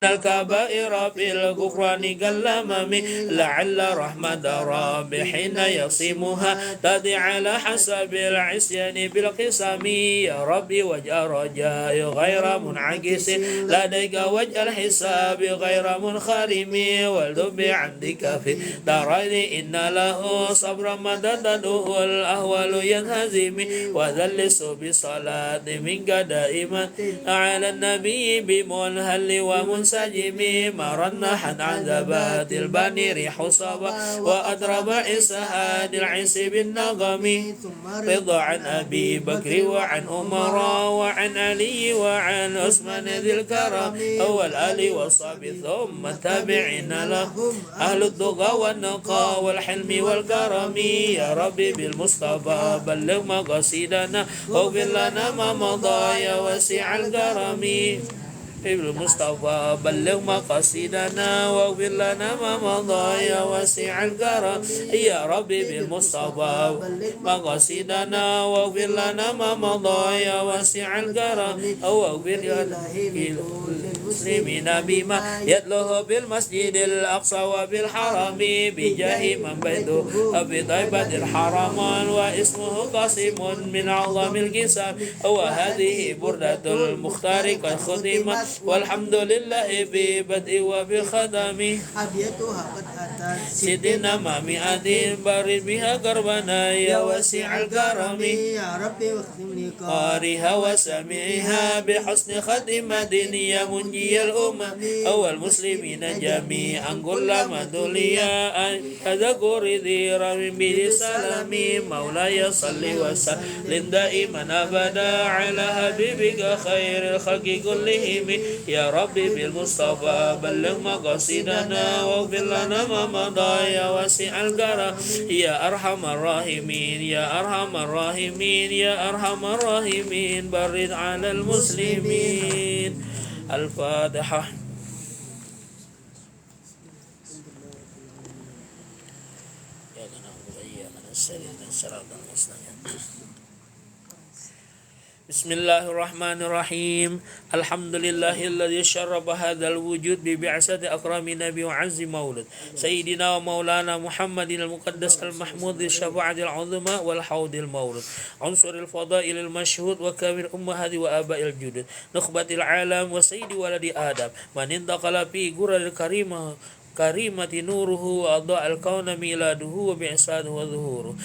الكبائر في الغفران كاللمم لعل رحمة رب حين يصيمها تدي على حسب العصيان بالقسم يا ربي وجه رجاء غير منعكس لديك وجه الحساب غير منخرم والذب عندك في دارين إن له صبر مدده الأهوال ينهزم وذلس بصلاة منك دائما على النبي بمنهل ومنسجم مرنحا عذبات البني ريح صبا وأضرب إسهاد العيس بالنغم رضا عن أبي بكر وعن عمر وعن علي وعن عثمان ذي الكرم أول آل وصحبه ثم التابعين لهم أهل الضغى والنقى والحلم والكرم يا ربي بالمصطفى بلغ مقاصدنا واغفر لنا ما مضى يا واسع الكرم بالمصطفى بلغ مقاصدنا واغفر لنا ما مضى يا واسع الكرم يا ربي بالمصطفى مقاصدنا واغفر لنا ما مضى يا واسع الكرم واغفر للمسلمين بما يتلوه بالمسجد الأقصى وبالحرم بجاه من بيته بطيبة الحرم واسمه قاسم من أعظم القسم وهذه بردة المختار قد ختمت والحمد لله في بدء وفي ختم أبيتها قد أتت سيدنا ما مئة بارد بها قربنا يا واسع الكرم يا ربي واختم لي قارها وسمعها بحسن خاتمة يا منجي الأمم أو المسلمين جميعا كل مدليا تذكر ذي رم بالسلام مولاي صل وسلم دائما أبدا على حبيبك خير الخلق كلهم يا ربي بالمصطفى بلغ مقاصدنا واغفر لنا ما مضى يا واسع الكرم يا أرحم الراحمين يا أرحم الراحمين يا أرحم الراحمين برد على المسلمين. الفاتحة. إياك نعبد وإياك نستعين اهدنا الصراط المستقيم. بسم الله الرحمن الرحيم. الحمد لله الذي شرف هذا الوجود ببعثة أكرم نبي وعز مولد سيدنا ومولانا محمد المقدس المحمود الشفاعة العظمى والحوض المورد عنصر الفضائل المشهود وكامل أمهات وآباء الجدود نخبة العالم وسيد ولد آدم من انتقل في قرى الكريمة كريمة نوره وأضاء الكون ميلاده وبعثاته وظهوره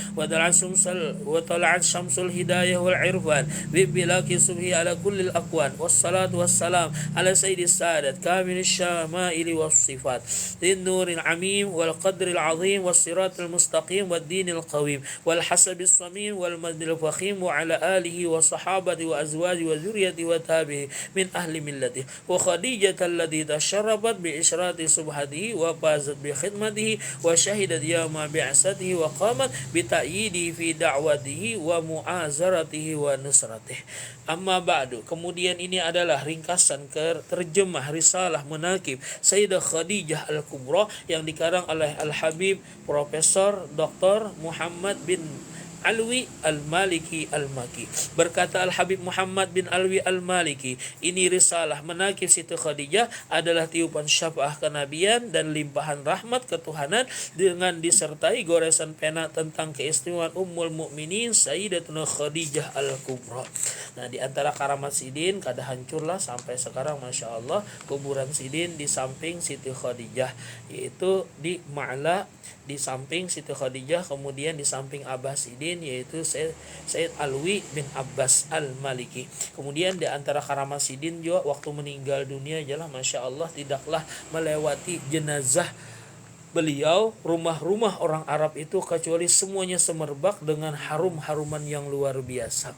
وطلعت شمس الهداية والعرفان ببلاك صبحه على كل الأكوان والصلاة والسلام على سيد السادة كامل الشمائل والصفات ذي النور العميم والقدر العظيم والصراط المستقيم والدين القويم والحسب الصميم والمجد الفخيم وعلى آله وصحابته وأزواجه وذريته وتابعه من أهل ملته وخديجة التي تشرفت بإشراط سبحته وفازت بخدمته وشهدت يوم بعثته وقامت بتأييده في دعوته ومؤازرته ونصرته. Amma ba'du. Kemudian ini adalah ringkasan terjemah risalah menakib Sayyidah Khadijah Al-Kubra yang dikarang oleh Al-Habib Profesor Dr. Muhammad bin Alwi Al-Maliki Al-Maki. Berkata Al-Habib Muhammad bin Alwi Al-Maliki, ini risalah menakib Siti Khadijah adalah tiupan syafaah kenabian dan limpahan rahmat ketuhanan dengan disertai goresan pena tentang keistimewaan Ummul Mukminin Sayyidatuna Khadijah Al-Kubra. Nah, di antara karamat Sidin kada hancurlah sampai sekarang, Masya Allah, kuburan Sidin di samping Siti Khadijah, yaitu di Ma'la di samping Siti Khadijah, kemudian di samping Abah Sidin yaitu Sayyid Alwi bin Abbas Al-Maliki. Kemudian di antara karamat Sidin juga waktu meninggal dunia adalah Masya Allah tidaklah melewati jenazah beliau rumah-rumah orang Arab itu kecuali semuanya semerbak dengan harum-haruman yang luar biasa.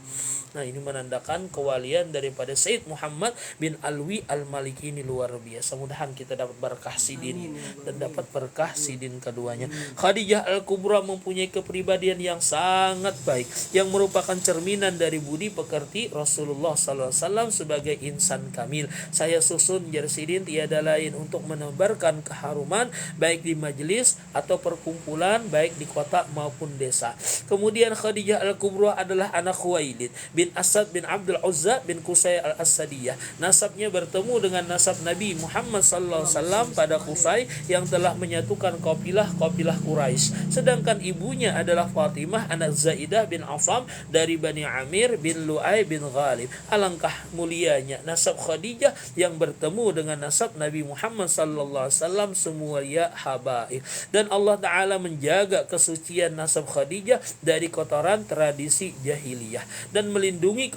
Nah, ini menandakan kewalian daripada Sayyid Muhammad bin Alwi Al-Maliki ini luar biasa. Mudahan kita dapat berkah Sidin dan dapat berkah Sidin keduanya. Khadijah Al-Kubra mempunyai kepribadian yang sangat baik yang merupakan cerminan dari budi pekerti Rasulullah SAW sebagai insan kamil. Saya susun jar Sidin tiada lain untuk menebarkan keharuman baik di majelis atau perkumpulan baik di kota maupun desa. Kemudian Khadijah Al-Kubra adalah anak Khuwailid bin bin Asad bin Abdul Uzza bin Qusay al-Asadiyah. Nasabnya bertemu dengan nasab Nabi Muhammad sallallahu alaihi wasallam pada Qusay yang telah menyatukan kabilah Quraisy. Sedangkan ibunya adalah Fatimah anak Zaidah bin Afam dari Bani Amir bin Lu'ay bin Ghalib. Alangkah mulianya nasab Khadijah yang bertemu dengan nasab Nabi Muhammad sallallahu alaihi wasallam semua ya habaib. Dan Allah Ta'ala menjaga kesucian nasab Khadijah dari kotoran tradisi jahiliyah dan melindungi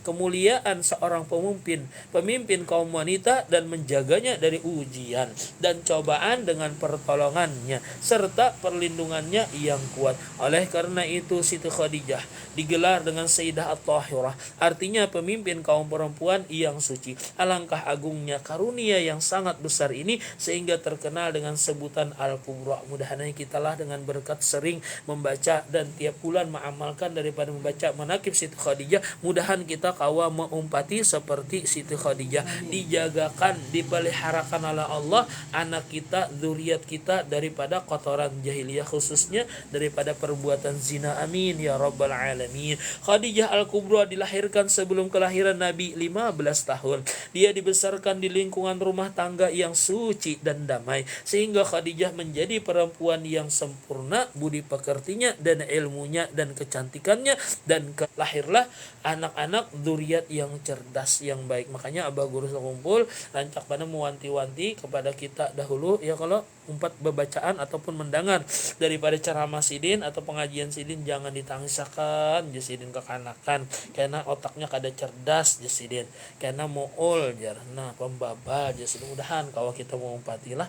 kemuliaan seorang pemimpin kaum wanita dan menjaganya dari ujian dan cobaan dengan pertolongannya serta perlindungannya yang kuat. Oleh karena itu Siti Khadijah digelar dengan Sayyidah At-Tahirah, artinya pemimpin kaum perempuan yang suci. Alangkah agungnya karunia yang sangat besar ini sehingga terkenal dengan sebutan Al-Kubra. Mudah-mudahan kita lah dengan berkat sering membaca dan tiap bulan mengamalkan daripada membaca manaqib Siti Khadijah, mudahan kita kawa mengumpati seperti Siti Khadijah, dijagakan, dipeliharakan oleh Allah anak kita, zuriat kita daripada kotoran jahiliyah, khususnya daripada perbuatan zina. Amin ya rabbal alamin. Khadijah Al-Kubra dilahirkan sebelum kelahiran Nabi 15 tahun. Dia dibesarkan di lingkungan rumah tangga yang suci dan damai sehingga Khadijah menjadi perempuan yang sempurna budi pekertinya dan ilmunya dan kecantikannya, dan lahirlah anak-anak zuriat yang cerdas yang baik. Makanya Abah Guru Sekumpul rancak pada mewanti-wanti kepada kita dahulu ya, kalau umpat bebacaan ataupun mendengar daripada ceramah sidin atau pengajian sidin jangan ditangisakan jasidin kekanakan karena otaknya kada cerdas jasidin karena mool jar nah pembabal jasidin. Mudahan kalau kita mau umpatilah.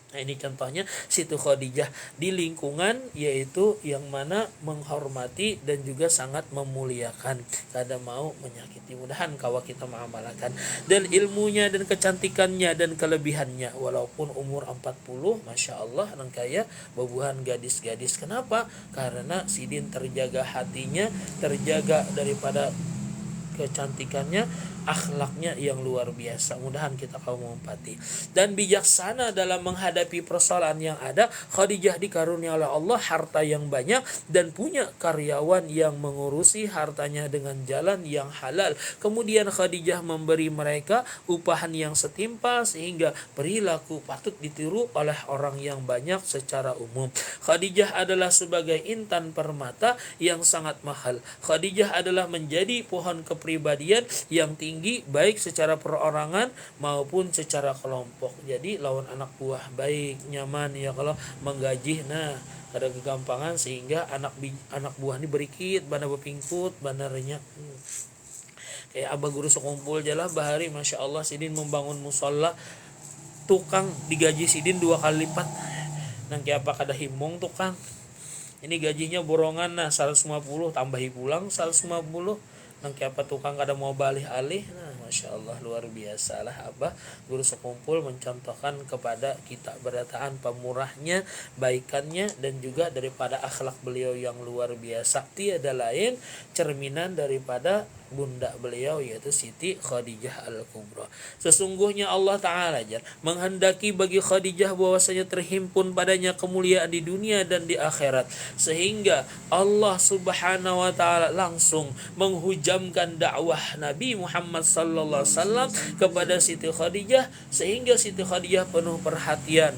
Nah, ini contohnya Siti Khadijah di lingkungan yaitu yang mana menghormati dan juga sangat memuliakan, kada mau menyakiti. Mudahan kawa kita mengamalkan dan ilmunya dan kecantikannya dan kelebihannya walaupun umur 40 Masya Allah nang kaya babuhan gadis-gadis. Kenapa? Karena sidin terjaga hatinya, terjaga daripada kecantikannya, akhlaknya yang luar biasa. Mudahan kita kaum mengumpati dan bijaksana dalam menghadapi persoalan yang ada. Khadijah dikaruniai oleh Allah harta yang banyak dan punya karyawan yang mengurusi hartanya dengan jalan yang halal. Kemudian Khadijah memberi mereka upahan yang setimpal sehingga perilaku patut ditiru oleh orang yang banyak secara umum. Khadijah adalah sebagai intan permata yang sangat mahal. Khadijah adalah menjadi pohon kepribadian yang tinggi baik secara perorangan maupun secara kelompok. Jadi lawan anak buah baik nyaman ya kalau menggaji ada kegampangan sehingga anak buah ini berikit bana bepingkut bana renyak. Kayak Abah Guru Sekumpul jalah bahari Masya Allah sidin membangun musola tukang digaji sidin 2 kali lipat. Nang kayak apa kada himong tukang ini gajinya borongan 150 tambahi pulang 150 nang apa tukang kada mau balik alih. Masya Allah luar biasa lah Abah Guru Sekumpul mencontohkan kepada kita berataan pemurahnya, baikannya dan juga daripada akhlak beliau yang luar biasa. Tiada lain cerminan daripada bunda beliau yaitu Siti Khadijah Al-Kubra. Sesungguhnya Allah Ta'ala menghendaki bagi Khadijah bahwasanya terhimpun padanya kemuliaan di dunia dan di akhirat, sehingga Allah Subhanahu wa Ta'ala langsung menghujamkan dakwah Nabi Muhammad sallallahu alaihi wasallam kepada Siti Khadijah sehingga Siti Khadijah penuh perhatian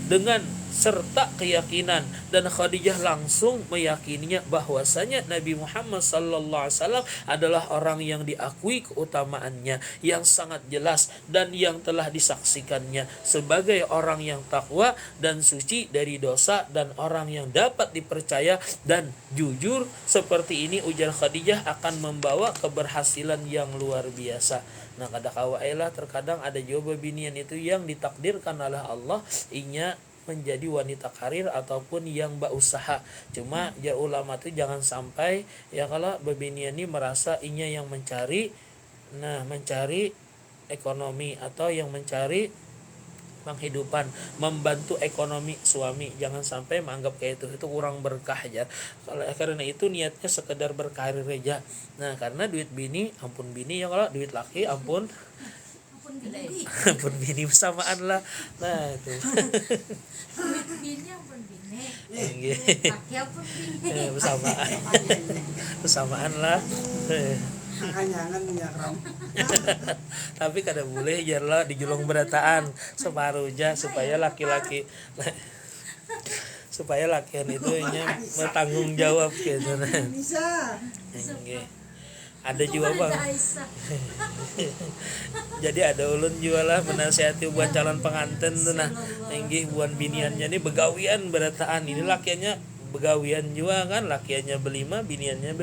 dengan serta keyakinan, dan Khadijah langsung meyakininya bahwasanya Nabi Muhammad sallallahu alaihi wasallam adalah orang yang diakui keutamaannya yang sangat jelas dan yang telah disaksikannya sebagai orang yang takwa dan suci dari dosa dan orang yang dapat dipercaya dan jujur. Seperti ini ujar Khadijah akan membawa keberhasilan yang luar biasa. Nah kada kawailah terkadang ada juga binian itu yang ditakdirkan oleh Allah inya menjadi wanita karir ataupun yang berusaha. Cuma jar ulama itu jangan sampai ya kalau bebinian ini merasa inya yang mencari ekonomi atau yang mencari penghidupan, membantu ekonomi suami. Jangan sampai menganggap kayak itu kurang berkah aja. Karena itu niatnya sekedar berkarir aja. Nah karena duit bini ampun bini ya, kalau duit laki ampun bini bersamaan lah. Nah itu Lakinya pun bini, Nggih. laki pun bini. Bersamaan lah. Kanyangan nyakram. Tapi kada boleh jarlah dijulung berataan separuhnya supaya laki-laki supaya lakian itu nya bertanggung jawab gitu nah. Bisa. Nggih. Ada juga Bang. Jadi ada ulun juga lah menasihati buat calon pengantin tuh nah. Nggih buan biniannya ini begawian berataan. Ini lakiannya begawian juga kan, lakiannya berlima, biniannya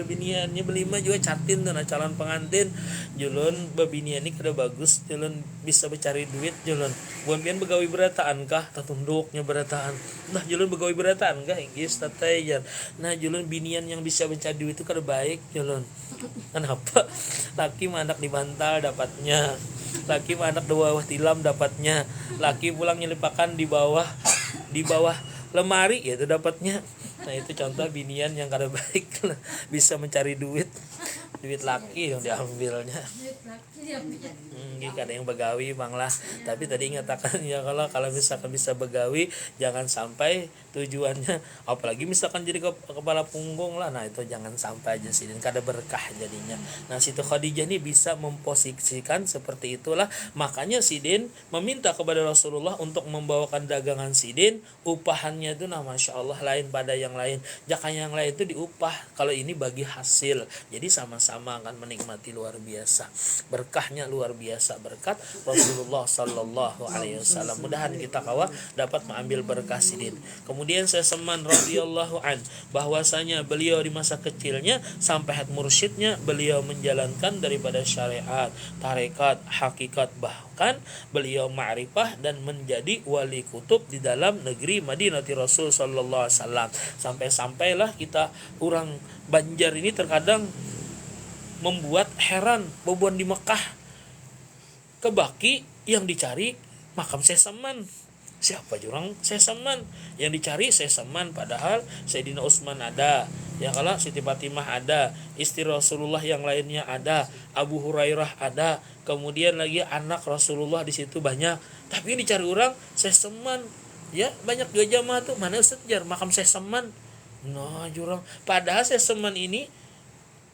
berlima juga catin tuh nah calon pengantin. Julun bebinian ini kada bagus, julun bisa mencari duit julun. Buan pian begawi berataan kah? Tatunduknya berataan. Nah julun begawi berataan kah? Inggis tatai jan. Nah julun binian yang bisa mencari duit itu kada baik julun. Kenapa? Laki mah anak di bantal dapatnya. Laki mah anak di bawah tilam dapatnya. Laki pulang nyelipakan di bawah lemari ya itu dapatnya. Nah itu contoh binian yang kada baik lah. Bisa mencari duit laki yang diambilnya. Kada yang begawi Bang lah. Tapi tadi ngatakan ya kalau misalkan bisa begawi jangan sampai tujuannya apalagi misalkan jadi kepala punggung lah. Nah itu jangan sampai aja sih dan kada berkah jadinya. Nah situ Khadijah ini bisa memposisikan seperti itulah. Makanya Sidin meminta kepada Rasulullah untuk membawakan dagangan Sidin. Upahannya itu nah Masya Allah lain pada yang lain. Jangan yang lain itu diupah, kalau ini bagi hasil. Jadi sama-sama akan menikmati luar biasa. Berkahnya luar biasa berkat Rasulullah sallallahu alaihi wasallam. Mudahan kita kawa dapat mengambil berkah Sidin. Kemudian saya seman radhiyallahu an bahwasanya beliau di masa kecilnya sampai had mursyidnya beliau menjalankan daripada syariat, tarekat, hakikat, bahkan beliau ma'rifah dan menjadi wali kutub di dalam negeri Madinah Rasul sallallahu alaihi wasallam. Sampai-sampailah kita orang Banjar ini terkadang membuat heran bobuan di Mekah kebaki yang dicari makam Sesaman. Siapa jurang Sesaman yang dicari Sesaman, padahal Sayyidina Utsman ada, ya kalau Siti Fatimah ada, istri Rasulullah yang lainnya ada, Abu Hurairah ada, kemudian lagi anak Rasulullah di situ banyak, tapi yang dicari orang Sesaman. Ya banyak juga jamaah tuh mana Ustaz jar makam Sesaman. Nah jurang padahal Sesaman ini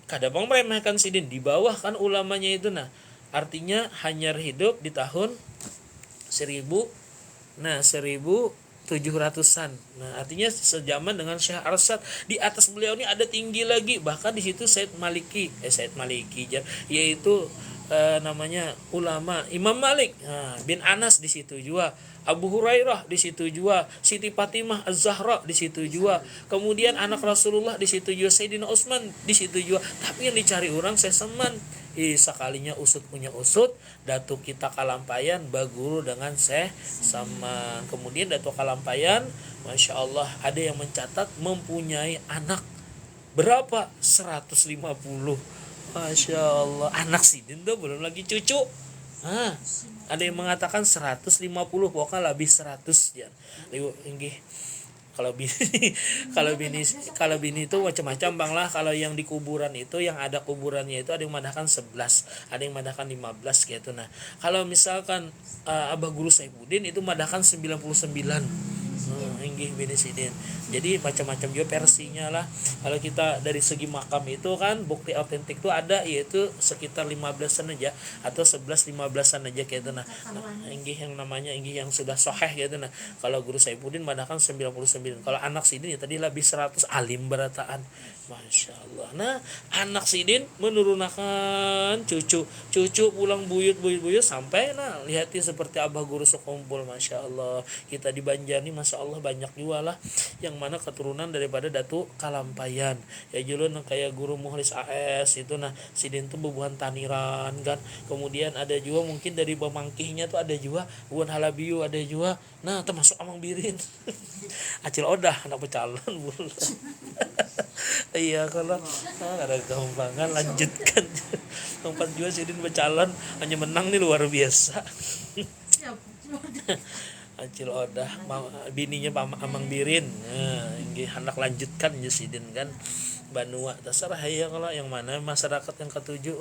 kada bang meremehkan Sidin, di bawah kan ulamanya itu. Nah artinya hanya hidup di tahun 1700-an. Nah, artinya sejaman dengan Syekh Arsyad. Di atas beliau ini ada tinggi lagi, bahkan di situ Said Maliki yaitu namanya ulama Imam Malik bin Anas di situ juga. Abu Hurairah di situ juga, Siti Fatimah Az-Zahra di situ juga, kemudian anak Rasulullah di situ juga, Sayyidina Utsman di situ juga. Tapi yang dicari orang Sesaman. Sekalinya usut punya usut, Datuk kita Kalampayan baguru dengan Sesaman. Kemudian Datuk Kalampayan, Masya Allah, ada yang mencatat mempunyai anak berapa? 150. Masya Allah, anak Sidin tuh belum lagi cucu. Ada yang mengatakan 150, pokoknya lebih 100 ya. Inggih. Kalau bini itu macam-macam Bang lah. Kalau yang di kuburan itu yang ada kuburannya itu ada yang madahkan 11, ada yang madahkan 15 gitu. Nah, kalau misalkan Abah Guru Saifuddin itu madahkan 99. Inggih bini Sidin. Jadi macam-macam juga versinya lah. Kalau kita dari segi makam itu kan bukti autentik itu ada, yaitu sekitar 15-an aja atau 11-15-an aja kayak itu. Nah, inggih yang namanya inggih yang sudah sahih gitu. Nah, kalau Guru Saifuddin madahkan 99. Kalau anak Sidin ya tadi lebih 100 alim berataan. Masya Allah. Nah, anak Sidin menurunkan cucu pulang buyut sampai nah lihati seperti Abah Guru sekumpul. Masya Allah. Kita di Banjar nih Masya Allah banyak juga lah yang mana keturunan daripada Datuk Kalampayan. Ya julun kayak Guru Muhlis AS itu. Nah Sidin tuh bebuhan Taniran kan. Kemudian ada juga mungkin dari Bamangkihnya tuh ada juga Buan Halabiu ada juga. Nah termasuk Amang Birin. Acil Odah anak pecalon bul. Iya kalau ada gampangan lanjutkan. Tempat juga Sidin bercalon hanya menang nih luar biasa. Acil Odah bininya Pak Amang Birin. Nah, ini anak lanjutkan ya Sidin kan. Banua terserah ya kalau yang mana masyarakat yang ketujuh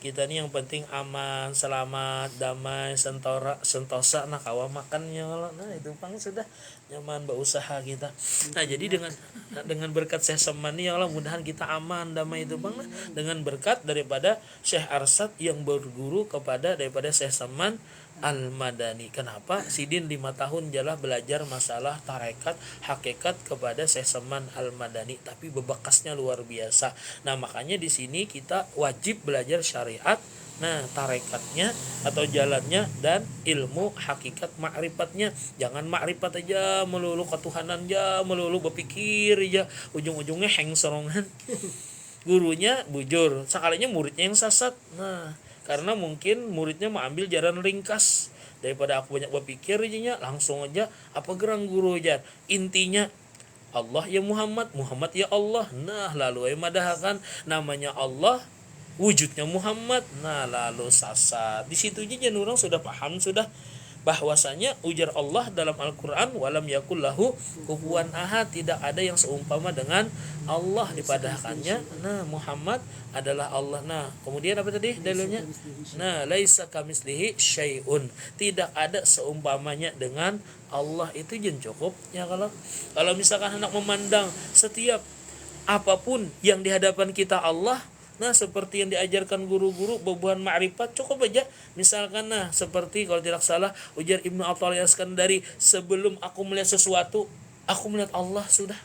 kita nih yang penting aman, selamat, damai, sentosa, nah kawa makannya, nah itu pang sudah nyaman berusaha kita. Nah jadi dengan berkat Syekh Saman ya Allah, mudahan kita aman, damai itu bang, nah, dengan berkat daripada Syekh Arsad yang berguru kepada daripada Syekh Saman Al-Madani. Kenapa? Sidin 5 tahun jalah belajar masalah tarekat hakikat kepada Syekh Saman Al-Madani, tapi bebekasnya luar biasa. Nah makanya di sini kita wajib belajar syariat, nah tarekatnya atau jalannya dan ilmu hakikat ma'rifatnya. Jangan ma'rifat aja melulu, ketuhanan aja melulu, berpikir aja ujung-ujungnya hengserongan. Gurunya bujur, sekalinya muridnya yang sasat. Nah karena mungkin muridnya mengambil jalan ringkas, daripada aku banyak berpikir aja langsung aja apa gerang guru aja. Intinya Allah ya Muhammad, Muhammad ya Allah. Nah lalu ay madahkan namanya Allah, wujudnya Muhammad. Nah lalu sasat. Di situ aja orang sudah paham sudah bahwasanya ujar Allah dalam Al-Qur'an, walam yakul lahu kufuwan ahad, tidak ada yang seumpama dengan Allah dipadahkannya. Nah Muhammad adalah Allah. Nah kemudian apa tadi dalilnya? Nah laisa kamislihi syai'un, tidak ada seumpamanya dengan Allah. Itu jen cukup ya. Kalau misalkan hendak memandang setiap apapun yang di hadapan kita Allah, nah seperti yang diajarkan guru-guru bebuhan ma'rifat cukup aja. Misalkan nah seperti kalau tidak salah ujar Ibnu Athaillah Iskandari, sebelum aku melihat sesuatu aku melihat Allah sudah.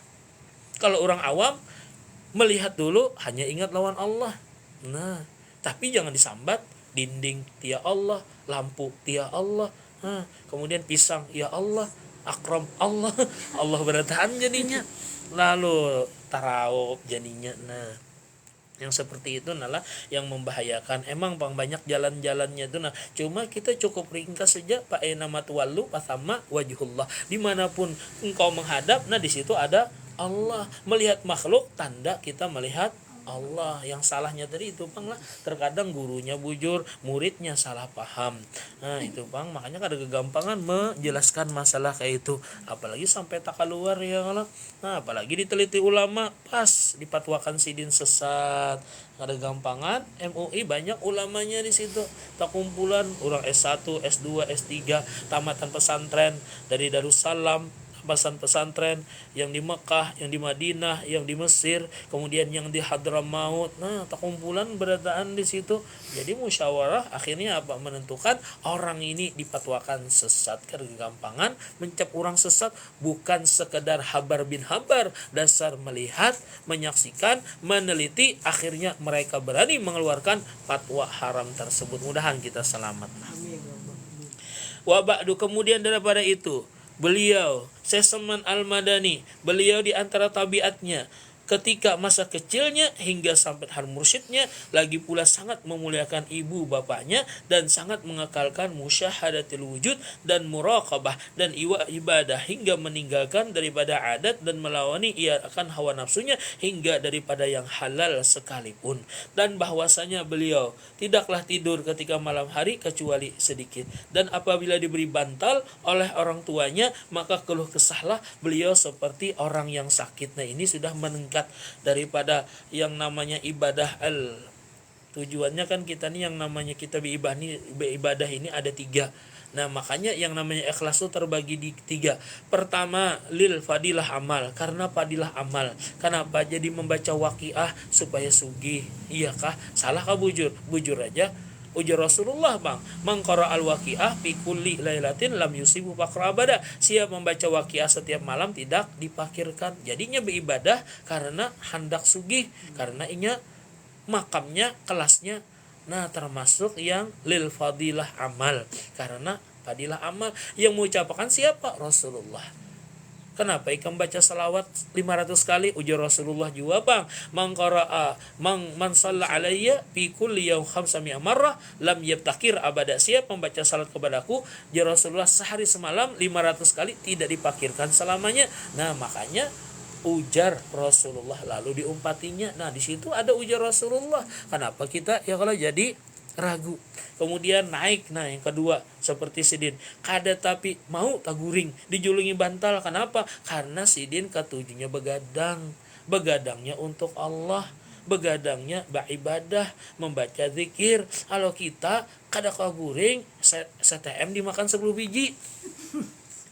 Kalau orang awam melihat dulu hanya ingat lawan Allah. Nah tapi jangan disambat, dinding ya Allah, lampu ya Allah, nah, kemudian pisang ya Allah, akram Allah, Allah bertahan jadinya, lalu tarawub jadinya. Nah yang seperti itu nalah yang membahayakan. Emang bang banyak jalan-jalannya itu. Nah cuma kita cukup ringkas saja, Pak nama tuwalu pasama wajhullah, dimanapun engkau menghadap, nah di situ ada Allah. Melihat makhluk tanda kita melihat Allah. Yang salahnya tadi itu bang lah, terkadang gurunya bujur, muridnya salah paham. Nah itu bang, makanya ada kegampangan menjelaskan masalah kayak itu, apalagi sampai tak keluar ya Allah. Nah apalagi diteliti ulama pas dipatwakan sidin sesat, ada gampangan. MUI banyak ulamanya di situ, tak kumpulan orang S1, S2, S3, tamatan pesantren dari Darussalam, pesantren yang di Mekah, yang di Madinah, yang di Mesir, kemudian yang di Hadramaut. Nah, kumpulan berataan di situ. Jadi musyawarah akhirnya apa? Menentukan orang ini dipatwakan sesat. Kegampangan mencap orang sesat bukan sekedar habar bin habar, dasar melihat, menyaksikan, meneliti, akhirnya mereka berani mengeluarkan fatwa haram tersebut. Mudahan kita selamat. Wa ba'du, kemudian daripada itu beliau Syekh Saman Al-Madani, beliau di antara tabiatnya ketika masa kecilnya hingga sampai har mursyidnya, lagi pula sangat memuliakan ibu bapaknya dan sangat mengekalkan musyahadatul wujud dan muraqabah dan ibadah hingga meninggalkan daripada adat dan melawani ia akan hawa nafsunya hingga daripada yang halal sekalipun. Dan bahwasanya beliau tidaklah tidur ketika malam hari kecuali sedikit, dan apabila diberi bantal oleh orang tuanya maka keluh kesahlah beliau seperti orang yang sakit. Nah ini sudah meningkat daripada yang namanya ibadah tujuannya kan kita nih yang namanya kita beribadah ini ada 3. Nah makanya yang namanya ikhlas itu terbagi di 3. Pertama lil fadilah amal, karena fadilah amal. Kenapa? Jadi membaca waqiah supaya sugih. Iyakah? Salahkah bujur? Bujur aja. Ujar Rasulullah bang, mangkara al-waqiah fi kulli lailatin lam yusibu faqra abada. Siap membaca waqiah setiap malam tidak dipakirkan. Jadinya beribadah karena hendak sugih, karena inya makamnya, kelasnya. Nah termasuk yang lil fadilah amal, karena fadilah amal yang mengucapkan siapa? Rasulullah. Kenapa ikan baca salawat 500 kali? Ujar Rasulullah juga bang, man shalla alayya fi kulli yawm 500 marrah lam yabtakir abada. Siap membaca salat kepadaku, ujar Rasulullah, sehari semalam 500 kali tidak dipakirkan selamanya. Nah makanya ujar Rasulullah lalu diumpatinya. Nah di situ ada ujar Rasulullah. Kenapa kita ya kalau jadi ragu? Kemudian naik. Nah yang kedua seperti sidin kada tapi mau taguring dijulungi bantal. Kenapa? Karena sidin ketujuhnya begadangnya untuk Allah. begadangnya beribadah, membaca zikir. Kalau kita kada guring, STM dimakan 10 biji.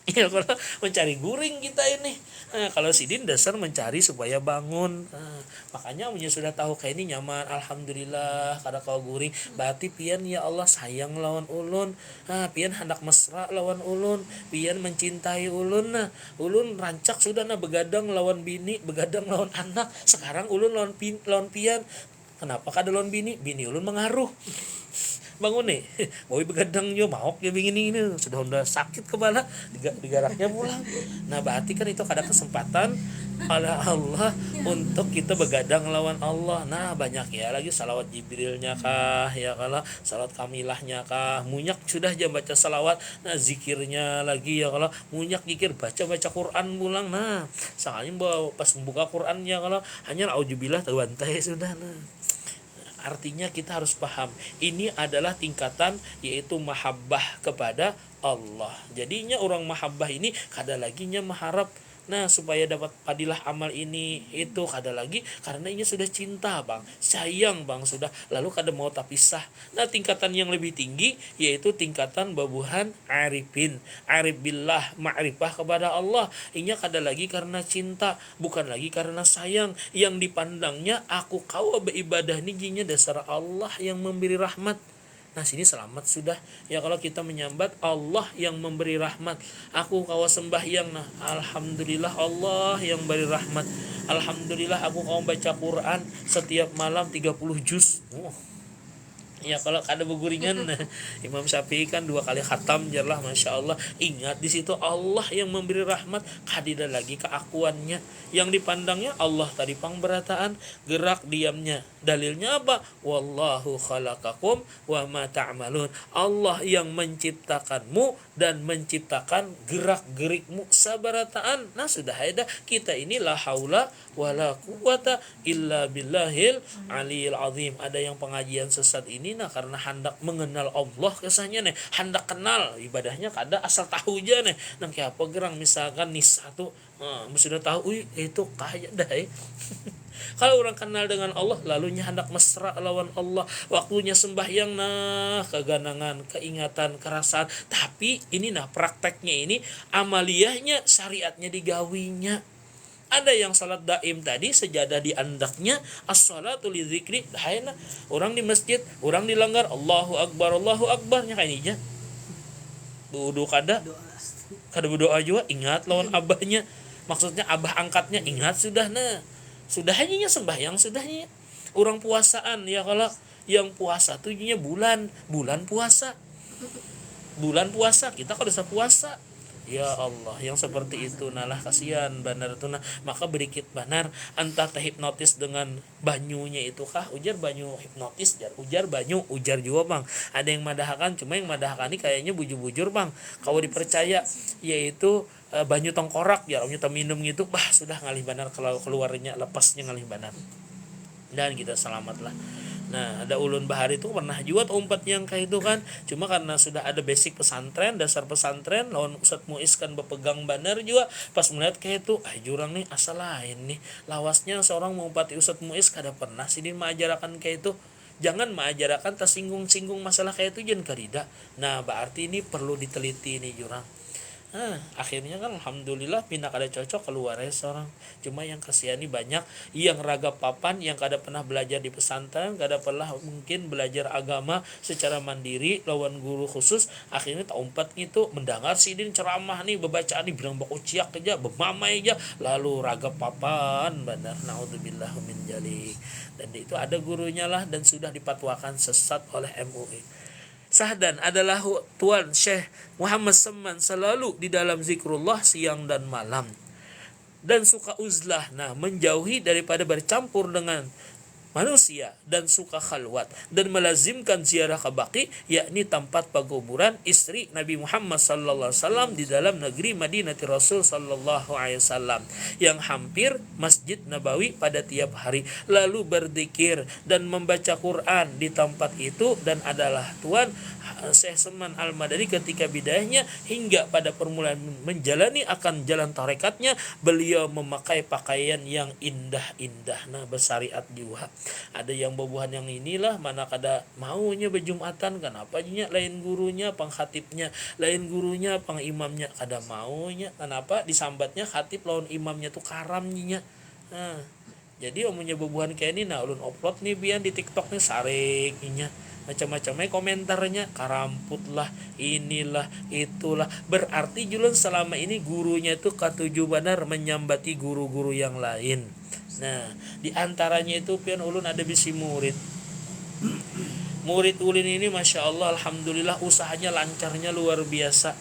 Ya kalau mencari guring kita ini. Nah, kalau Sidin dasar mencari supaya bangun. Nah, makanya punya sudah tahu kayak ini nyaman, alhamdulillah kada kau guring. Berarti pian ya Allah sayang lawan ulun. Nah, pian hendak mesra lawan ulun, pian mencintai ulun. Nah, ulun rancak sudah begadang lawan bini, begadang lawan anak. Sekarang ulun lawan pian. Kenapa kada lawan bini? Bini ulun mengaruh. Bangun nih, boy begadang jo maok ya begini ini sudah sakit kepala digaraknya pulang. Nah berarti kan itu ada kesempatan oleh Allah untuk kita begadang lawan Allah. Nah banyak ya lagi salawat Jibrilnya kah ya, kalau salawat Kamilahnya kah, munyak sudah jam baca salawat. Nah zikirnya lagi ya, kalau munyak zikir baca Quran pulang. Nah soalnya pas membuka Qurannya kalau hanya auzubillah tawantai sudah. Nah artinya kita harus paham ini adalah tingkatan yaitu mahabbah kepada Allah. Jadinya orang mahabbah ini kada laginya mengharap supaya dapat padilah amal ini itu, kada lagi karena ini sudah cinta bang, sayang bang sudah, lalu kada mau tak pisah. Nah tingkatan yang lebih tinggi yaitu tingkatan babuhan arifin, arif billah, ma'rifah kepada Allah. Ini kada lagi karena cinta, bukan lagi karena sayang. Yang dipandangnya aku kau beribadah ini jinya dasar Allah yang memberi rahmat. Nah sini selamat sudah ya, kalau kita menyambat Allah yang memberi rahmat. Aku kawa sembahyang, nah alhamdulillah Allah yang beri rahmat. Alhamdulillah aku kawa baca Quran setiap malam 30 juz. Ya kalau kada beguringan Imam Syafi'i kan 2 kali khatam jarlah, masya Allah. Ingat di situ Allah yang memberi rahmat, kadida lagi keakuannya. Yang dipandangnya Allah tadi pangberataan, gerak diamnya. Dalilnya apa? Wallahu khalaqakum wa ma ta'malun. Allah yang menciptakanmu dan menciptakan gerak-gerikmu sabarataan. Nah sudah ada kita ini la haula wala quwata illa billahil aliyil azim. Ada yang pengajian sesat ini karena hendak mengenal Allah kesannya nih, hendak kenal ibadahnya kada asal tahu aja nih. Nang kayak apa gerang misalkan nisa tuh sudah tahu itu kaya dah Kalau orang kenal dengan Allah lalunya hendak mesra lawan Allah, waktunya sembahyang keganangan, keingatan, kerasaan. Tapi ini prakteknya ini amaliyahnya, syariatnya digawinya. Ada yang salat daim tadi sejadah di andaknya, as-salatu li dzikri, dahayna orang di masjid, orang dilanggar Allahu akbar nya kayak ini. Wudu kada berdoa juga, ingat lawan abahnya. Maksudnya abah angkatnya ingat sudah sudah hanya sembahyang sudahnya. Orang puasaan ya, kalau yang puasa tuh bulan puasa. Bulan puasa kita kalau bisa puasa. Ya Allah, yang seperti itu nalah kasihan banar tuh maka berikit banar antah hipnotis dengan banyunya itu kah, ujar banyu hipnotis ujar banyu ujar juga bang. Ada yang madahakan, cuma yang madahakan ini kayaknya bujur-bujur bang. Kalau dipercaya yaitu banyu tengkorak ya, kita minum gitu sudah ngalih banar, kalau keluarnya lepasnya ngalih banar dan kita selamatlah. Nah ada ulun bahari itu pernah juga umpat yang kayak itu kan, cuma karena sudah ada basic pesantren, dasar pesantren lawan Ustadz Muiz kan bepegang banar juga. Pas melihat kayak itu jurang nih asal lain nih lawasnya seorang mengumpati Ustadz Muiz kada pernah sih mengajarkan kayak itu. Jangan mengajarkan tersinggung-singgung masalah kayak itu jangan karida. Nah berarti ini perlu diteliti nih jurang. Akhirnya kan alhamdulillah pindah kada cocok keluarnya seorang. Cuma yang kasihani banyak yang raga papan, yang kada pernah belajar di pesantren, kada pernah mungkin belajar agama secara mandiri lawan guru khusus. Akhirnya tak umpat gitu mendengar sidin ceramah nih bebacaan nih bilang bak uciak aja bemamai aja, lalu raga papan benar, naudzubillah min jalik. Dan itu ada gurunya lah dan sudah dipatwakan sesat oleh MUI. Sahdan adalah Tuan Syekh Muhammad Seman selalu di dalam zikrullah siang dan malam, dan suka uzlah, menjauhi daripada bercampur dengan manusia dan suka khalwat dan melazimkan ziarah ke baqi, yakni tempat penguburan istri Nabi Muhammad sallallahu alaihi wasallam di dalam negeri Madinah Rasul sallallahu alaihi wasallam yang hampir Masjid Nabawi pada tiap hari, lalu berzikir dan membaca Quran di tempat itu. Dan adalah Tuan Syekh Salman Al-Madani ketika bidayahnya hingga pada permulaan menjalani akan jalan tarekatnya, beliau memakai pakaian yang indah-indah, nah bersariat juga. Ada yang babuhan yang inilah, mana kada maunya berjumatan, kenapa nya lain gurunya pang khatibnya, lain gurunya pang imamnya kada maunya, kenapa disambatnya khatib lawan imamnya tuh karamnya. Nah jadi omongnya babuhan kayak ini, nah ulun upload nih biar di TikTok nih saringnya macam-macamnya komentarnya, karamput lah, inilah, itulah. Berarti julun selama ini gurunya itu katuju benar menyambati guru-guru yang lain. Nah, di antaranya itu pian ulun ada bisi murid. Murid ulun ini Masya Allah, Alhamdulillah usahanya lancarnya luar biasa.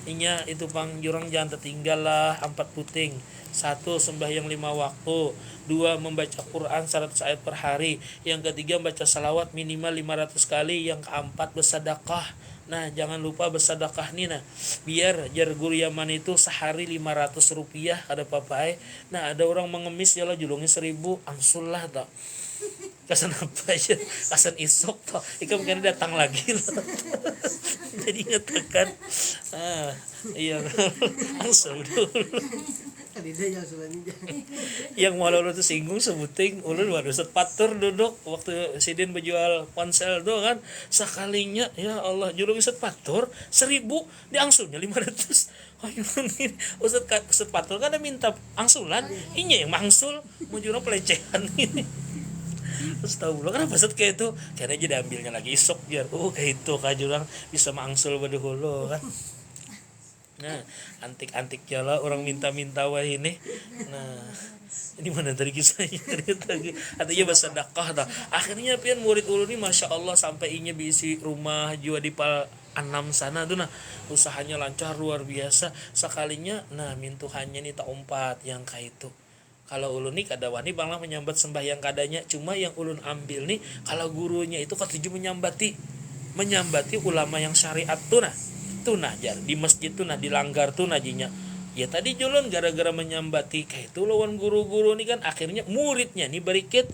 Inya itu pang jurang jangan tertinggal lah 4 puting. 1. Sembahyang 5 waktu. 2. Membaca Quran 100 ayat per hari. Yang ketiga baca salawat minimal 500 kali. Yang keempat bersedekah. Nah jangan lupa bersedekah nih, nah biar jar guru Yaman itu sehari 500 rupiah ada papai. Nah ada orang mengemis ya lah julungnya 1000 angsul lah tak. Kasan apa aja, kasan isok toh ikan mungkin datang lagi loh. Jadi ngatakan iya langsung dulu yang malu lu tuh singgung sebuting ulun waduh setpatur duduk waktu sidin berjual ponsel do kan sekalinya ya Allah julung setpatur 1000 diangsulnya 500. Oh ini Ustaz setpatur kan ada minta angsulan inya yang mangsul mau jurang pelecehan ini. Terus tahu lo kenapa set kayak itu karena aja diambilnya lagi isok biar kayak itu kak jurang bisa mangsul berdahulu kan. Nah antik-antiknya lah orang minta-minta wah ini. Nah ini mana tadi kisahnya artinya bersedekah tak. Akhirnya pian murid ulun ini Masya Allah sampai inya bisi rumah jua di Pal 6 sana tuh, nah usahanya lancar luar biasa sekalinya. Nah mintuhannya nih tak 4 yang kayak itu. Kalau ulun nih kada wani banglah menyambat sembahyang kadanya, cuma yang ulun ambil nih kalau gurunya itu ketujuh menyambati ulama yang syariat tuh nah jar di masjid tuh nah dilanggar tuh najinya. Ya tadi julun gara-gara menyambati kayak itu lawan guru-guru nih kan akhirnya muridnya nih berikit.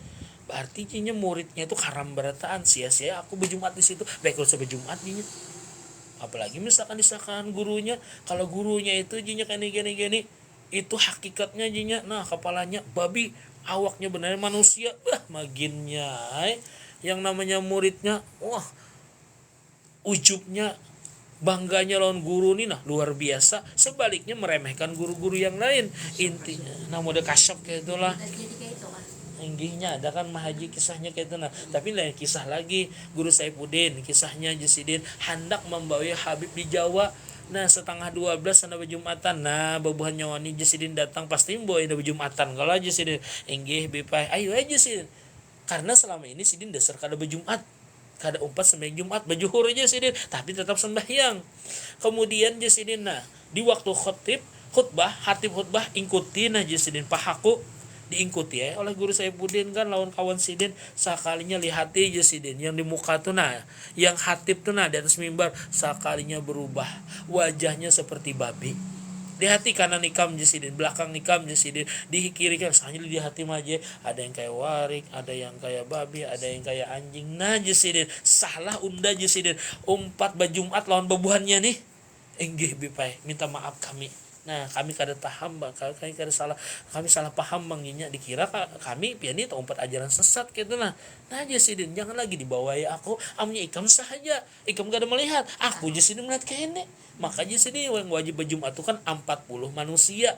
Berarti cinya muridnya itu karam berataan sia-sia aku berjumat di situ. Baik kalau saya berjumat nih. Apalagi misalkan gurunya, kalau gurunya itu jinya gini itu hakikatnya jinya nah kepalanya babi, awaknya benar manusia, maginnya yang namanya muridnya wah ujubnya bangganya lawan guru nih nah luar biasa, sebaliknya meremehkan guru-guru yang lain. Intinya nah mode kasyap kayak itulah inggihnya ada kan Mahaji kisahnya kayak itu nah. Tapi lain kisah lagi Guru Saifuddin kisahnya Jasidin hendak membawa Habib di Jawa. Nah 11:30 sana berjumatan. Nah babuhan nyawani Jasidin datang pasti boy ada berjumatan. Kalau Jasidin enggih bipai ayo aja Jasidin. Karena selama ini Sidin dasar kada berjumat, kada umpat sembahyang Jumat bajuhur aja Sidin, tapi tetap sembahyang. Kemudian Jasidin nah di waktu khutbah ikutin aja Sidin pahaku diikuti oleh Guru Saifuddin kan lawan kawan Sidin sekalinya lihati aja Sidin yang di muka tuh nah yang khatib tuh nah di atas mimbar sekalinya berubah wajahnya seperti babi. Di hati kanan nikam Jasidin, belakang nikam Jasidin, di kiri kan soalnya di hati aja ada yang kayak warik, ada yang kayak babi, ada yang kayak anjing. Nah Jasidin salah unda Jasidin umpat bajumat lawan babuhannya nih enggih bipai minta maaf kami. Nah kami kada paham bang, kami kada salah, kami salah paham banginya dikira kami piani tak umpat ajaran sesat gitu nah. Nah Jasidin jangan lagi dibawa ya aku amnya ikam sahaja, ikam kada melihat aku Jasidin melihat kene. Maka Jasidin yang wajib berjumat itu kan 40 manusia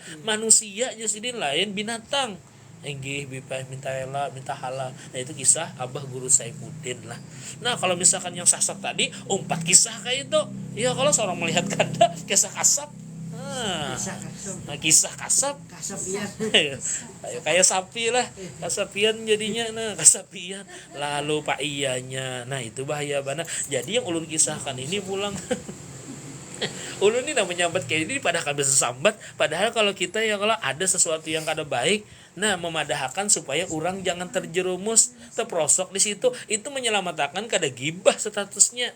Jasidin lain binatang. Enggih bipai minta ela minta halal. Nah itu kisah Abah Guru Saifuddin lah. Nah kalau misalkan yang sasat tadi 4 kisah kayak itu ya kalau seorang melihat kada kisah kasap. Kisah kasap ayo kayak sapi lah kasapian jadinya nah kasapian lalu pak iyanya nah itu bahaya banget. Jadi yang ulun kisahkan ini pulang Ulun ini namanya menyambat kayak ini padahal bisa sambat, padahal kalau kita yang kalau ada sesuatu yang kada baik, nah memadahkan supaya orang jangan terjerumus terprosok di situ, itu menyelamatkan kada gibah statusnya.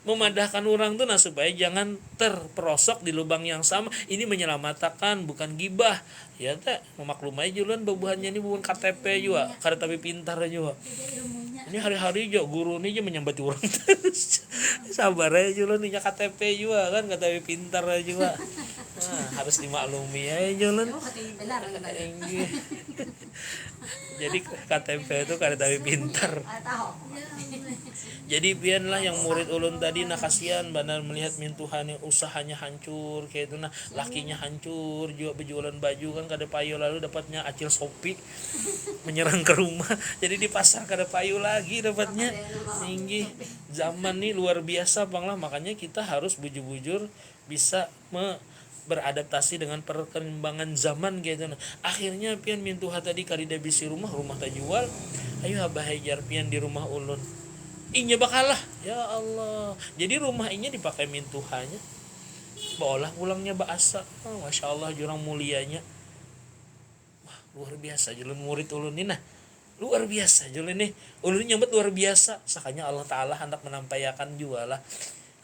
Memadahkan orang tuh nah supaya jangan terperosok di lubang yang sama, ini menyelamatkan bukan gibah. Ya teh memaklumai julan babuhannya ini bukan KTP juga, kada tapi pintar juga. Ini hari-hari jo guru ini aja menyambati orang terus. Sabar aja julan ini KTP juga kan, kada tapi pintar juga. Nah, harus dimaklumi ya julan. Jadi KTP itu kada tapi pintar. Jadi biarlah yang murid ulun tadi nah kasihan benar melihat mintuhannya usahanya hancur kayak itu nah, lakinya hancur juga berjualan baju kan kada payu, lalu dapatnya acil Shopee menyerang ke rumah, jadi di pasar kada payu lagi dapatnya. Tinggi zaman nih luar biasa bang lah, makanya kita harus bujur-bujur bisa beradaptasi dengan perkembangan zaman gitu nah. Akhirnya pian mintuha tadi karida bisi rumah tak jual, ayo abah hajar pian di rumah ulun inya bakalah ya Allah, jadi rumah inya dipakai mintuhanya baolah pulangnya bahasa. Masya Allah jurang mulianya. Wah luar biasa julun murid ulun ini nah, luar biasa julun nih ulun nyambut luar biasa, sakanya Allah Ta'ala hendak menampayakan juga lah.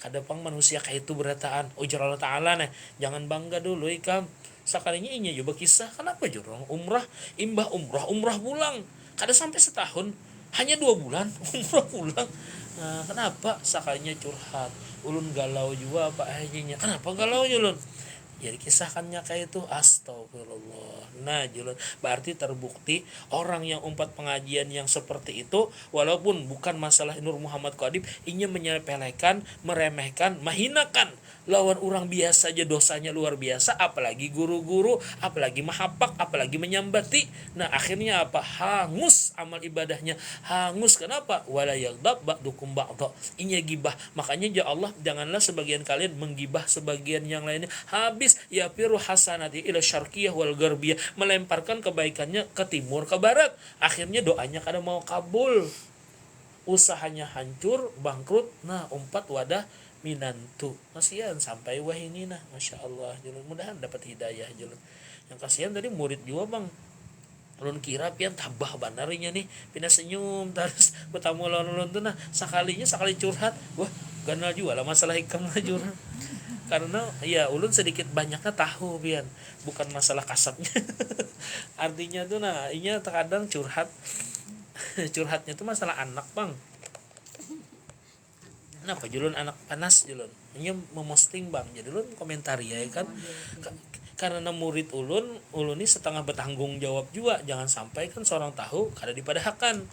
Kadang manusia kayak itu berataan ujar Allah Ta'ala nah, jangan bangga dulu ikam sakalinya inya juga kisah kenapa jurang umrah imbah umrah pulang kada sampai setahun, hanya 2 bulan umrah pulang. Nah, kenapa sakalinya curhat ulun galau juga apa akhirnya, kenapa galau julun? Jadi kisahkannya kayak itu, astagfirullah. Nah julun berarti terbukti orang yang umpat pengajian yang seperti itu, walaupun bukan masalah Nur Muhammad Qadib, inya menyepelekan, meremehkan, menghinakan lawan orang biasa aja dosanya luar biasa, apalagi guru-guru, apalagi mahapak, apalagi menyambati. Nah akhirnya apa? Hangus amal ibadahnya, hangus. Kenapa? Wala yaghdab ba'dukum ba'dha, inya gibah. Makanya ya Allah, janganlah sebagian kalian menggibah sebagian yang lainnya. Habis ya firu hasanati ila syarqiyah wal garbiyah, melemparkan kebaikannya ke timur ke barat. Akhirnya doanya kada mau kabul, usahanya hancur, bangkrut. Nah umpat wadah minantu kasihan sampai wah ini nah, Masya Allah julun, mudahan dapat hidayah julun. Yang kasihan tadi murid juga bang, ulun kira pian tabah banarinya nih, pindah senyum terus bertamu lawan tuh nah, sekali curhat, wah ganal juga lah masalah hikam lah curhat. Karena ya ulun sedikit banyaknya tahu pian, bukan masalah kasatnya. Artinya tuh nah inya terkadang curhatnya tuh masalah anak bang. Kenapa julun anak panas julun? Ini memosting bang, jadi ulun komentar ya kan. Karena murid ulun ini setengah bertanggung jawab juga, jangan sampai kan seorang tahu kada dipadahkan.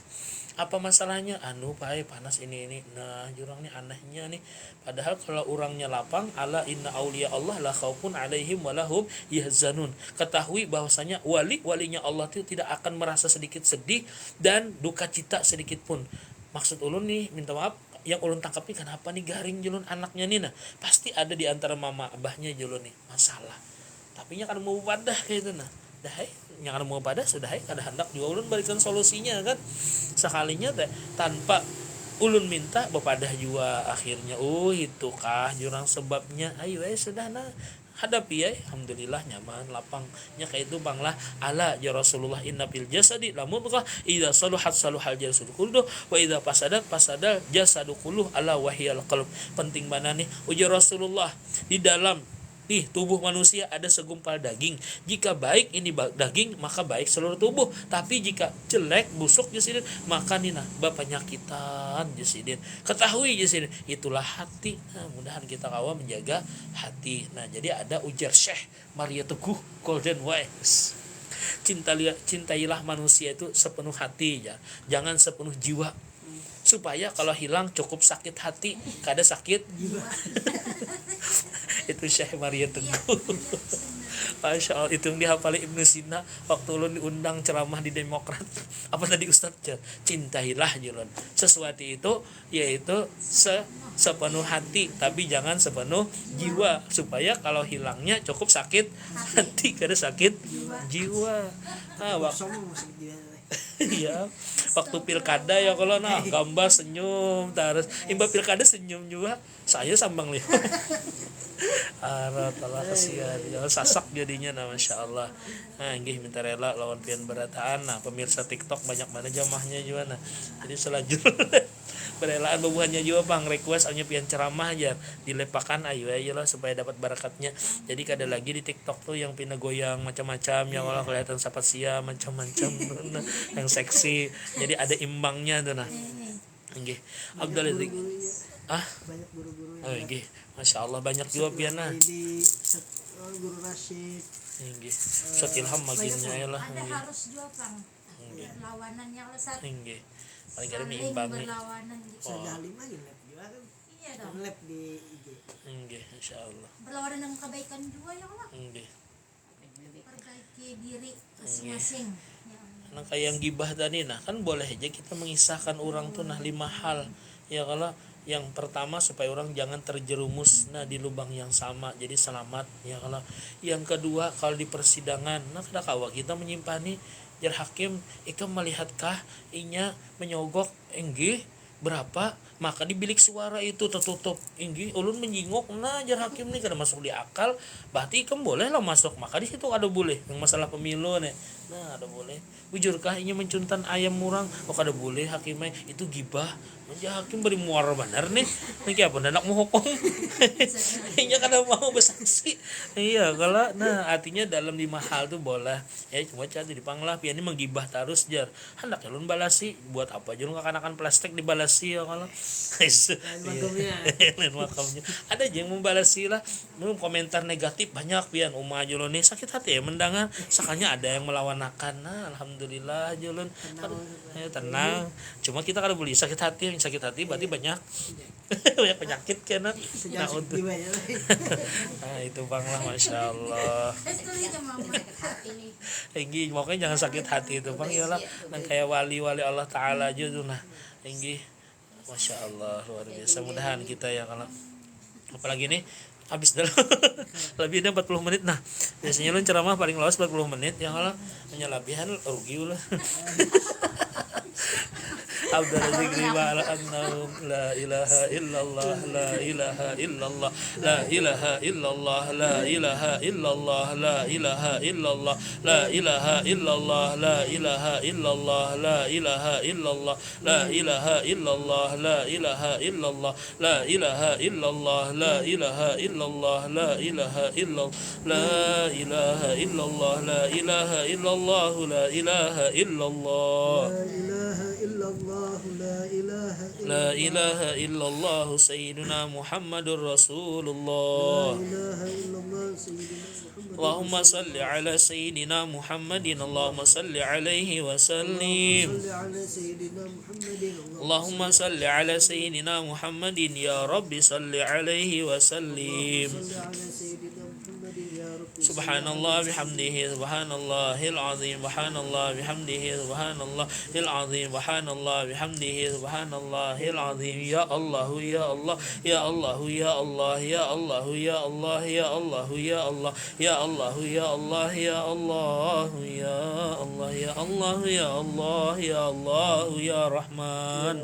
Apa masalahnya? Anu pai panas ini. Nah jurang nih anehnya nih. Padahal kalau orangnya lapang, ala inna auliya Allah la khaufun alaihim walahum yahzanun. Ketahui bahwasanya walinya Allah itu tidak akan merasa sedikit sedih dan duka cita sedikit pun. Maksud ulun nih, minta maaf, yang ulun tangkap nih kenapa nih garing julun anaknya nih nah, pasti ada di antara mama abahnya julun nih masalah, tapi nya kan mau padah kayak itu nah, dah yang kan mau padah sudah kada hendak juga ulun balikan solusinya kan, sekalinya teh tanpa ulun minta bepadah juga akhirnya itu kah jurang sebabnya, ayo sudah nah hadapi ya, alhamdulillah nyaman lapangnya kayak itu bang lah. Ala ya Rasulullah inna fil jasadi lamudghah idza saluhat saluhal jasadu kulluh wa idza fasadal jasadu kulluh ala wahyal qalb. Penting mana nih ujar Rasulullah, di dalam tubuh manusia ada segumpal daging. Jika baik ini daging maka baik seluruh tubuh, tapi jika jelek busuk jasidin maka nina penyakitan jasidin. Ketahui jasidin itulah hati. Nah, mudahan kita kawan menjaga hati. Nah jadi ada ujar Syekh Maria Teguh Golden Wax, cintailah manusia itu sepenuh hati ya, jangan sepenuh jiwa, supaya kalau hilang cukup sakit hati, kada sakit jiwa. Itu Syekh Maria Teguh. Masya Allah, itu yang dihafali Ibnu Sina waktu ulun diundang ceramah di Demokrat. Apa tadi Ustaz? Cintailah julun sesuatu itu, yaitu sepenuh hati, tapi jangan sepenuh jiwa, supaya kalau hilangnya cukup sakit hati, kada sakit jiwa. Nah, Iya, waktu pilkada ya kalau nah gambar senyum terus imba pilkada senyum juga saya sambang lihat. Arat Allah kasihan ya sasak jadinya nah masya Allah. Nah nggih minta rela lawan pian berataan. Nah pemirsa TikTok banyak mana jamahnya juga nah. Jadi selanjutnya berelaan babuhannya juga bang request hanya pian ceramah aja dilepakan ayo aja lah supaya dapat barakatnya. Jadi kada lagi di TikTok tuh yang pina goyang macam-macam yang malah kelihatan sapat sia macam-macam nah, yang seksi. Jadi ada imbangnya tuh nah. Nggih. Abdul ah Banyak guru-guru oh nggih. Masya Allah banyak juga pian nah. Guru Rashid. Nggih. Ustaz Ilham maginya ya lah. Ada Nggih. harus juga Bang. Berlawanan yang lesat. Nggih. Paling kada Saling mengimbangi. berlawanan gitu. Oh. Sedalim aja lab juga kan. Iya dong. Lab di IG. Nggih, insyaallah. Berlawanan dengan kebaikan juga ya Allah. Nggih. Perbaiki diri masing-masing. Ya Allah. Nah kayak yang gibah tadi nah kan boleh aja kita mengisahkan orang tuh nah 5 hal. Ya kalau yang pertama supaya orang jangan terjerumus nah di lubang yang sama jadi selamat ya kalau yang kedua kalau di persidangan nah kada kawa kita menyimpani jar hakim ikam melihatkah inya menyogok enggih berapa maka di bilik suara itu tertutup enggih ulun menyingok nah jar hakim nih kada masuk di akal berarti ikam boleh lah masuk maka di situ ada boleh yang masalah pemilu nih nah ada boleh bujurkah inya mencuntan ayam murang oh kada boleh hakimnya itu gibah ya hakim beri muar benar nih apa nak mau hukum inya kada mau bersaksi iya kalau nah artinya dalam 5 hal tuh boleh ya cuma jadi dipanglah pian ini menggibah terus jar hendak ulun balasi buat apa aja lu kanakan plastik dibalasi ya kalau lain makamnya ada aja yang membalasi lah belum komentar negatif banyak pian umah aja nih sakit hati ya mendangan sakanya ada yang melawan-akan nah alhamdulillah aja tenang cuma kita kada boleh sakit hati berarti banyak banyak penyakit kan nah untuk nah itu bang lah masya Allah tinggi pokoknya jangan sakit hati itu bang ya lah yang kayak wali-wali Allah Taala aja tuh nah tinggi masya Allah luar biasa mudahan kita ya kalau apalagi nih habis dah lebih dari 40 menit nah biasanya lu ceramah paling lawas 40 menit ya kalau menyalabihan rugi lah Abdul Zikri wa ala annahum la ilaha illallah la ilaha illallah la ilaha illallah la ilaha illallah la ilaha illallah la ilaha illallah la ilaha illallah la ilaha illallah la ilaha illallah la ilaha illallah la ilaha illallah la ilaha illallah la ilaha illallah la ilaha illallah la ilaha illallah la ilaha illallah لا إله إلا الله سيدنا محمد رسول الله اللهم صل على سيدنا محمد اللهم صل عليه وسلم اللهم صل على سيدنا محمد يا رب صل عليه وسلم سبحان الله بحمده سبحان الله العظيم سبحان الله بحمده سبحان الله العظيم سبحان الله بحمده سبحان الله العظيم يا الله يا الله يا الله يا الله يا الله يا الله يا الله يا الله يا الله يا الله يا الله يا الله يا الله يا الله يا الله يا رحمن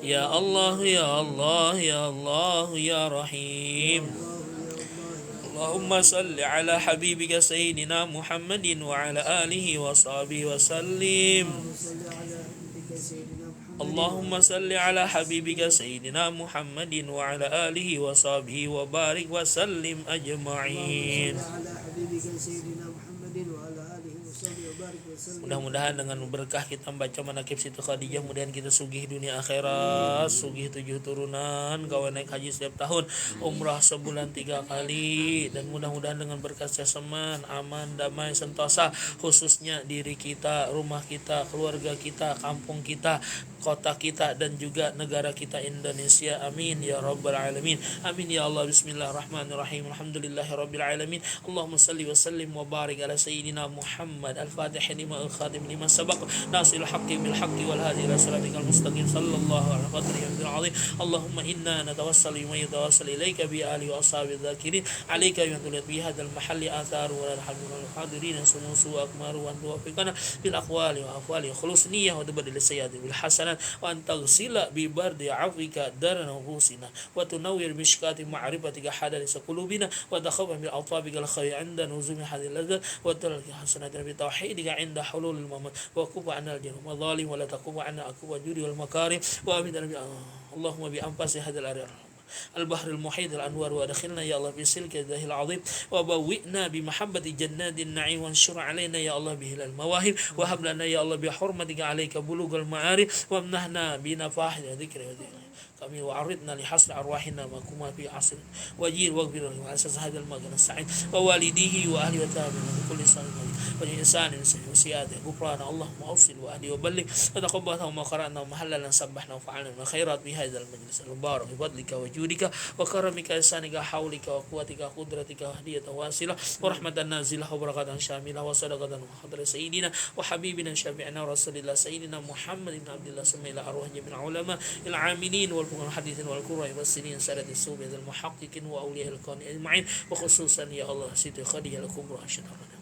يا الله يا الله يا الله يا رحيم اللهم صل على حبيبك سيدنا محمد وعلى آله وصحبه وسلم اللهم صل على حبيبك سيدنا محمد وعلى آله وصحبه وبارك وسلم أجمعين. Mudah-mudahan dengan berkah kita membaca manaqib Siti Khadijah, kemudian kita sugih dunia akhirat, sugih 7 turunan, kawan naik haji setiap tahun, umrah sebulan 3 kali, dan mudah-mudahan dengan berkah sesaman, aman, damai, sentosa, khususnya diri kita, rumah kita, keluarga kita, kampung kita, kota kita, dan juga negara kita Indonesia. Amin ya rabbal alamin. Amin ya Allah. Bismillahirrahmanirrahim. Alhamdulillahirabbil alamin. Allahumma salli wa sallim wa barik ala sayyidina Muhammad. Al-Fatihah. الفاتح لما الخاتم لما سبق ناصر الحق بالحق والهادي إلى صراطك المستقيم صلى الله على قدره العظيم. اللهم إنا نتوسل بما يتوسل إليك بآله وأصحابه الذاكرين عليك بأن تلد بهذا المحل آثار ولا الحمد الحاضرين سموس وأكمار وأن توفقنا بالأقوال وأفعال خلوص نية وتبدل السيئات بالحسنات وأن تغسل ببرد عفوك دار نفوسنا وتنور مشكات معرفتك حدث قلوبنا وتخفف من أطابق الخير عند نزول هذه اللذات وترك حسنات بتوحيدك عند حلول الممات وكف عنا الجنة والظالم ولا تكف عنا أكف الجود والمكارم وأمدنا اللهم بأنفاس هذا الأرض البحر المحيط الأنوار وأدخلنا يا الله في سلك ذاه العظيم وبوئنا بمحبة جنات النعيم وانشر علينا يا الله به المواهب وهب لنا يا الله بحرمتك عليك بلوغ المعارف وامنحنا بنفاح ذكر kami wa'aridna li hasli arwahina ma kuma fi asr wajir waghfir lahu asas hadal magan sa'id wa walidihi wa ahli wa tabi'in wa kulli sanin wa insanin sayyi'ati ghufrana Allahumma awsil wa ahli wa balligh wa taqabbal ma qara'na wa halalan sabbahna wa fa'alna min khairat bi hadzal majlis al-mubarak bi fadlika wa judika wa karamika ihsanika hawlika wa quwwatika qudratika wa hadiyatan wasila wa rahmatan nazilah wa barakatan syamilah wa sadaqatan wa hadra sayyidina wa habibina syafi'ina rasulillah sayyidina Muhammad ibn Abdullah samaila arwah jami'il ulama il aminin wal الحديث والقرى والسنين سادة الصوبة المحققين وأولياء الكون أجمعين وخصوصا يا الله سيدي خديجة الكبرى شرفنا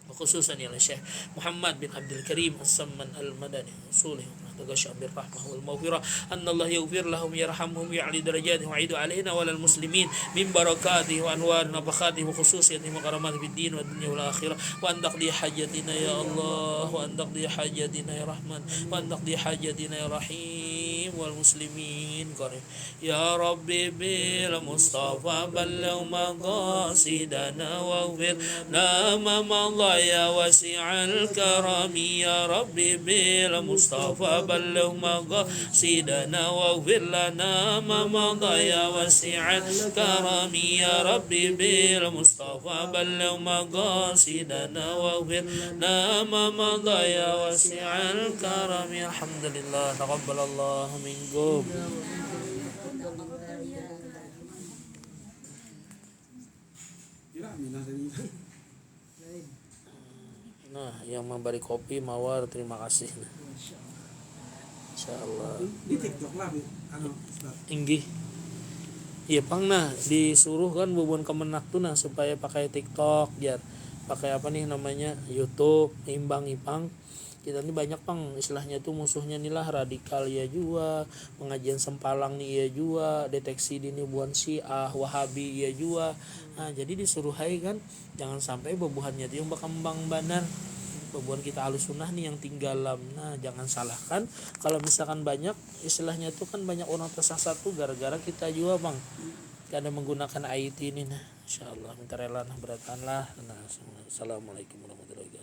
وخصوصا يا الشيخ محمد بن عبد الكريم السمن المدني رسوله تغشى بالرحمة والمغفرة أن الله يغفر لهم يرحمهم ويعلي درجاتهم ويعيد علينا وعلى المسلمين من بركاته وأنوار نفخاته وخصوصيته وكراماته في الدين والدنيا والآخرة وأن تقضي حاجتنا يا الله وأن تقضي حاجتنا يا رحمن وأن تقضي حاجتنا يا رحيم والمسلمين قريب يا ربي بالمصطفى بلغ مقاصدنا واغفر لنا ما مضى يا واسع الكرم يا ربي بالمصطفى بلغ مقاصدنا واغفر لنا ما مضى يا واسع الكرم يا ربي بالمصطفى بلغ مقاصدنا واغفر لنا ما مضى يا واسع الكرم الحمد لله تقبل الله منكم. Nah, yang memberi kopi mawar terima kasih. Insyaallah. Di TikTok lah, Inggih. Iya pang nah disuruh kan bubun kemenak tuh nah supaya pakai TikTok jar. Pakai apa nih namanya YouTube, imbang ipang. Kita ini banyak pang istilahnya tuh musuhnya nih lah radikal ya juga, pengajian sempalang nih ya juga, deteksi dini buan Syiah, Wahabi ya juga. Nah, jadi disuruh hai kan jangan sampai bebuhannya tuh yang berkembang banar. Bebuhan kita Ahlus Sunnah nih yang tinggalam. Nah, jangan salahkan kalau misalkan banyak istilahnya tuh kan banyak orang tersesat tuh gara-gara kita juga bang. Karena menggunakan IT ini nah. Insyaallah minta rela nah beratan lah. Nah, assalamualaikum warahmatullahi wabarakatuh.